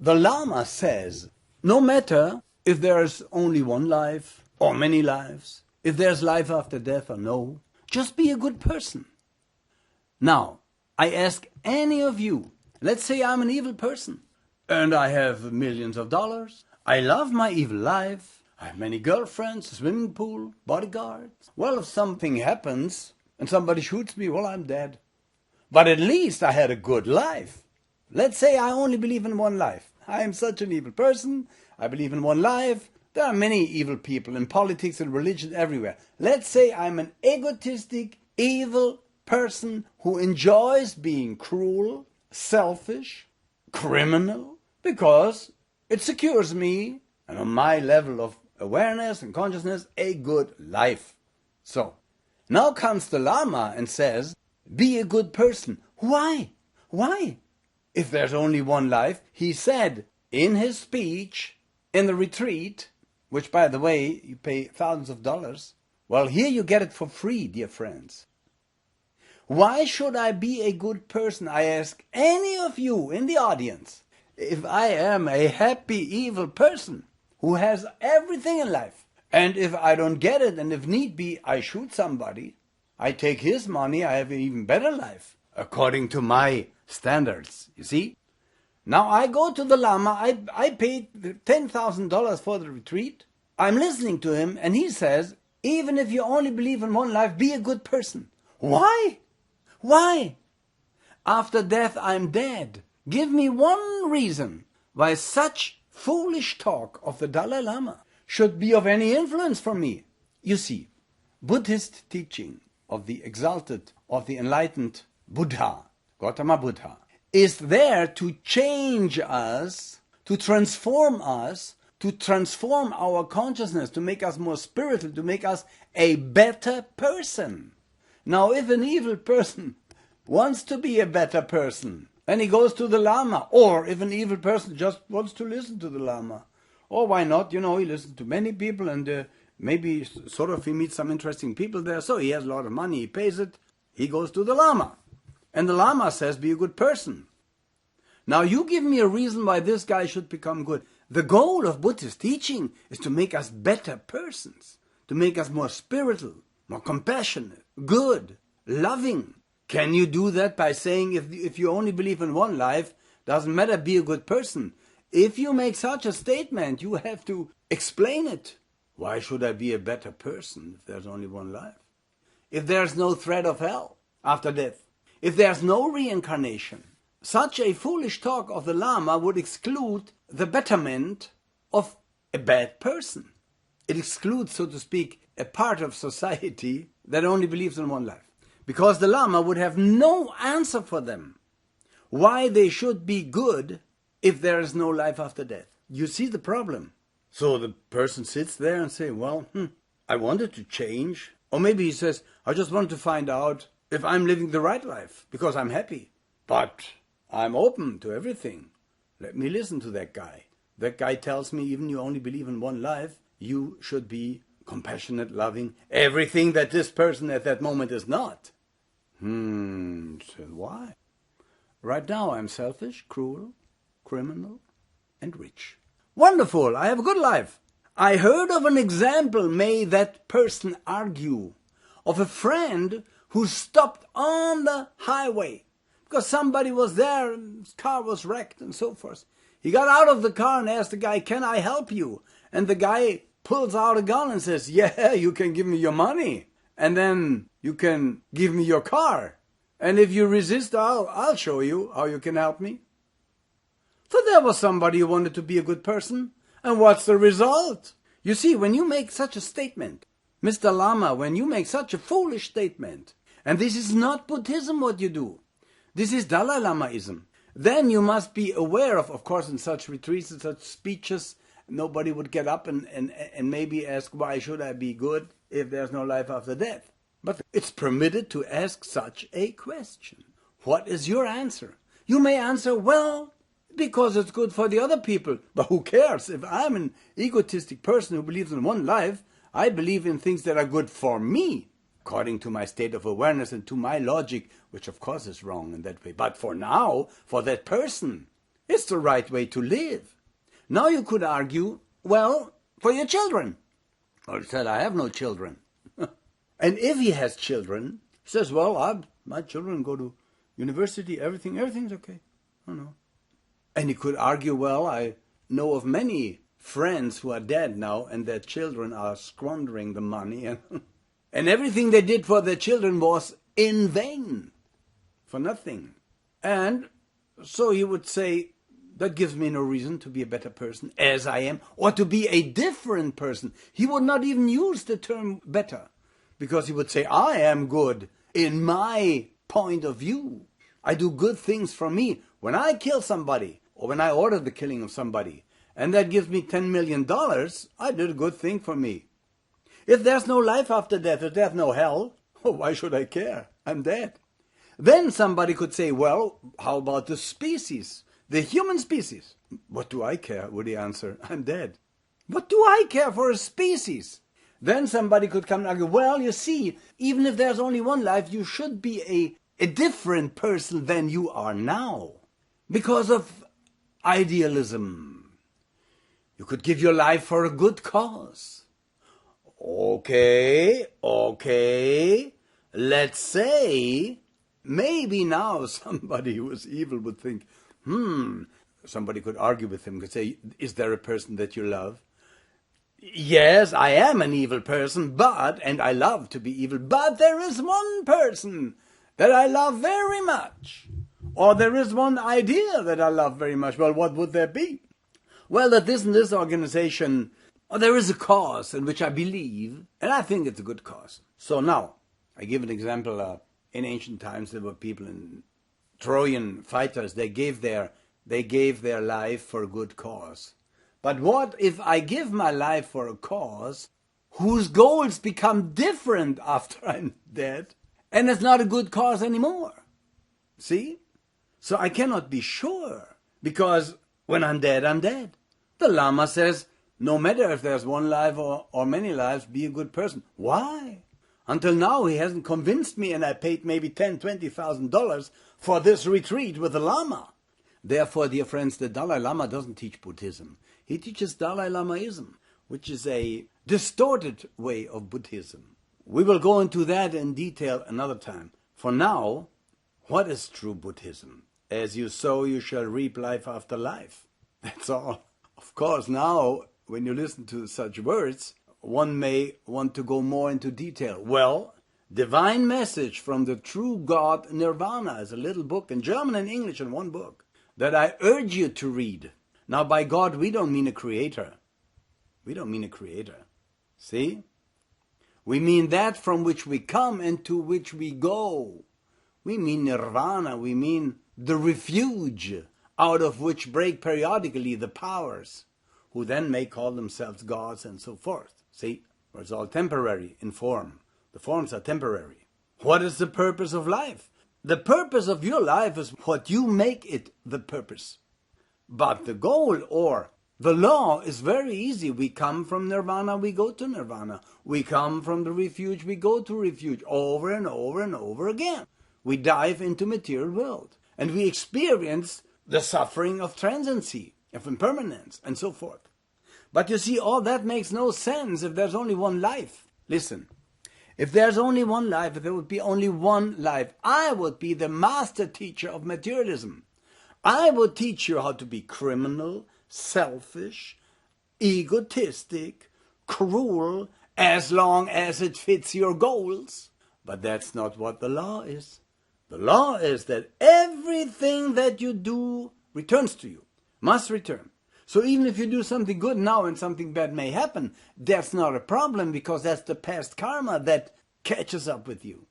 The Lama says, no matter if there's only one life or many lives, if there's life after death or no, just be a good person. Now, I ask any of you, let's say I'm an evil person, and I have millions of dollars, I love my evil life, I have many girlfriends, a swimming pool, bodyguards. Well, if something happens and somebody shoots me, well, I'm dead. But at least I had a good life. Let's say I only believe in one life. I am such an evil person. I believe in one life. There are many evil people in politics and religion everywhere. Let's say I'm an egotistic, evil person who enjoys being cruel, selfish, criminal, because it secures me, and on my level of awareness and consciousness, a good life. So, now comes the Lama and says, be a good person. Why? Why? If there's only one life, he said in his speech, in the retreat, which by the way, you pay thousands of dollars, well, here you get it for free, dear friends. Why should I be a good person? I ask any of you in the audience, if I am a happy, evil person who has everything in life, and if I don't get it, and if need be, I shoot somebody, I take his money, I have an even better life, according to my standards, you see? Now I go to the Lama, I paid $10,000 for the retreat, I'm listening to him, and he says, even if you only believe in one life, be a good person. Why? Why? After death I'm dead. Give me one reason why such foolish talk of the Dalai Lama should be of any influence for me. You see, Buddhist teaching of the exalted, of the enlightened Buddha, Gautama Buddha, is there to change us, to transform our consciousness, to make us more spiritual, to make us a better person. Now, if an evil person wants to be a better person, then he goes to the Lama. Or if an evil person just wants to listen to the Lama, or why not? You know, he listens to many people, and maybe sort of he meets some interesting people there, so he has a lot of money, he pays it, he goes to the Lama. And the Lama says, be a good person. Now you give me a reason why this guy should become good. The goal of Buddhist teaching is to make us better persons, to make us more spiritual, more compassionate, good, loving. Can you do that by saying if you only believe in one life, doesn't matter, be a good person? If you make such a statement, you have to explain it. Why should I be a better person if there's only one life? If there's no threat of hell after death, if there's no reincarnation, such a foolish talk of the Lama would exclude the betterment of a bad person. It excludes, so to speak, a part of society that only believes in one life. Because the Lama would have no answer for them why they should be good if there is no life after death. You see the problem. So the person sits there and says, well, I wanted to change. Or maybe he says, I just want to find out if I'm living the right life because I'm happy. But I'm open to everything. Let me listen to that guy. That guy tells me even you only believe in one life, you should be compassionate, loving, everything that this person at that moment is not. So why? Right now I'm selfish, cruel, criminal, and rich. Wonderful, I have a good life. I heard of an example, may that person argue, of a friend who stopped on the highway because somebody was there and his car was wrecked and so forth. He got out of the car and asked the guy, can I help you? And the guy pulls out a gun and says, yeah, you can give me your money and then you can give me your car. And if you resist, I'll show you how you can help me. So there was somebody who wanted to be a good person. And what's the result? You see, when you make such a statement, Mr. Lama, when you make such a foolish statement, and this is not Buddhism what you do, this is Dalai Lamaism, then you must be aware of course, in such retreats and such speeches, nobody would get up and maybe ask, why should I be good if there's no life after death? But it's permitted to ask such a question. What is your answer? You may answer, well, because it's good for the other people. But who cares? If I'm an egotistic person who believes in one life, I believe in things that are good for me, according to my state of awareness and to my logic, which of course is wrong in that way. But for now, for that person, It's the right way to live. Now you could argue, well, for your children. Or he said, I have no children. And if he has children, he says, well, my children go to university, everything's okay. I don't know. And he could argue, well, I know of many friends who are dead now and their children are squandering the money. And everything they did for their children was in vain, for nothing. And so he would say, that gives me no reason to be a better person as I am, or to be a different person. He would not even use the term better, because he would say, I am good in my point of view. I do good things for me. When I kill somebody, or when I order the killing of somebody, and that gives me $10 million, I did a good thing for me. If there's no life after death, if there's no hell, why should I care? I'm dead. Then somebody could say, well, how about the species? The human species. What do I care, would he answer? I'm dead. What do I care for a species? Then somebody could come and argue, well, you see, even if there's only one life, you should be a different person than you are now. Because of idealism. You could give your life for a good cause. Okay. Let's say, maybe now somebody who is evil would think, somebody could argue with him, could say, is there a person that you love? Yes, I am an evil person, and I love to be evil, but there is one person that I love very much. Or there is one idea that I love very much. Well, what would that be? Well, that this and this organization, there is a cause in which I believe, and I think it's a good cause. So now, I give an example. In ancient times, there were people in Trojan fighters, they gave their life for a good cause. But what if I give my life for a cause whose goals become different after I'm dead, and it's not a good cause anymore? See? So I cannot be sure, because when I'm dead, I'm dead. The Lama says, no matter if there's one life or many lives, be a good person. Why? Until now, he hasn't convinced me, and I paid maybe $10,000, $20,000 for this retreat with the Lama. Therefore, dear friends, the Dalai Lama doesn't teach Buddhism. He teaches Dalai Lamaism, which is a distorted way of Buddhism. We will go into that in detail another time. For now, what is true Buddhism? As you sow, you shall reap life after life. That's all. Of course, now, when you listen to such words, one may want to go more into detail. Well, Divine Message from the True God Nirvana is a little book in German and English in one book that I urge you to read. Now, by God, we don't mean a creator. We don't mean a creator. See? We mean that from which we come and to which we go. We mean nirvana. We mean the refuge out of which break periodically the powers, who then may call themselves gods and so forth. See? It's all temporary in form. The forms are temporary. What is the purpose of life? The purpose of your life is what you make it the purpose. But the goal or the law is very easy. We come from nirvana, we go to nirvana. We come from the refuge, we go to refuge, over and over and over again. We dive into material world. And we experience the suffering of transiency, of impermanence, and so forth. But you see, all that makes no sense if there's only one life. Listen, if there's only one life, if there would be only one life, I would be the master teacher of materialism. I would teach you how to be criminal, selfish, egotistic, cruel, as long as it fits your goals. But that's not what the law is. The law is that everything that you do returns to you, must return. So even if you do something good now and something bad may happen, that's not a problem, because that's the past karma that catches up with you.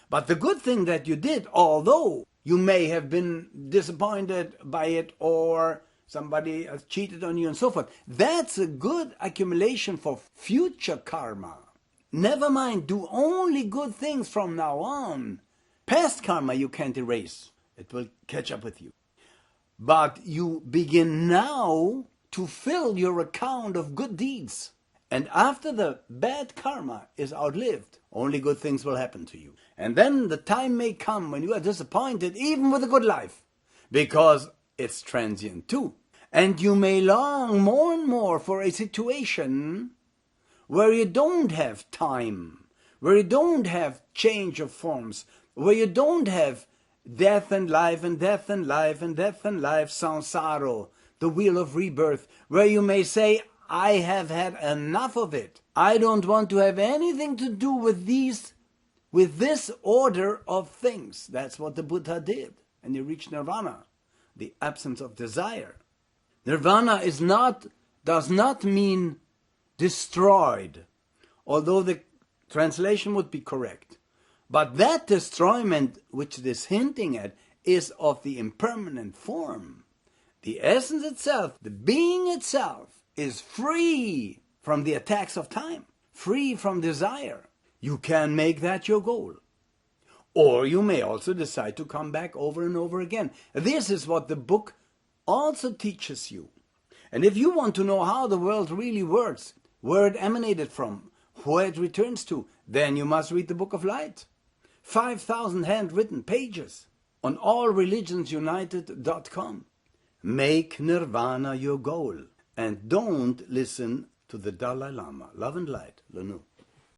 But the good thing that you did, although you may have been disappointed by it or somebody has cheated on you and so forth, that's a good accumulation for future karma. Never mind, do only good things from now on. Past karma you can't erase. It will catch up with you. But you begin now to fill your account of good deeds. And after the bad karma is outlived, only good things will happen to you. And then the time may come when you are disappointed even with a good life. Because it's transient too. And you may long more and more for a situation where you don't have time, where you don't have change of forms, where you don't have death and life and death and life and death and life, samsara, the wheel of rebirth, where you may say, I have had enough of it. I don't want to have anything to do with this order of things. That's what the Buddha did. And he reached nirvana, the absence of desire. Nirvana does not mean destroyed, although the translation would be correct. But that destroyment which it is hinting at is of the impermanent form. The essence itself, the being itself, is free from the attacks of time, free from desire. You can make that your goal. Or you may also decide to come back over and over again. This is what the book also teaches you. And if you want to know how the world really works, where it emanated from, where it returns to, then you must read the Book of Light. 5,000 handwritten pages on allreligionsunited.com. Make nirvana your goal. And don't listen to the Dalai Lama. Love and light, Lanu.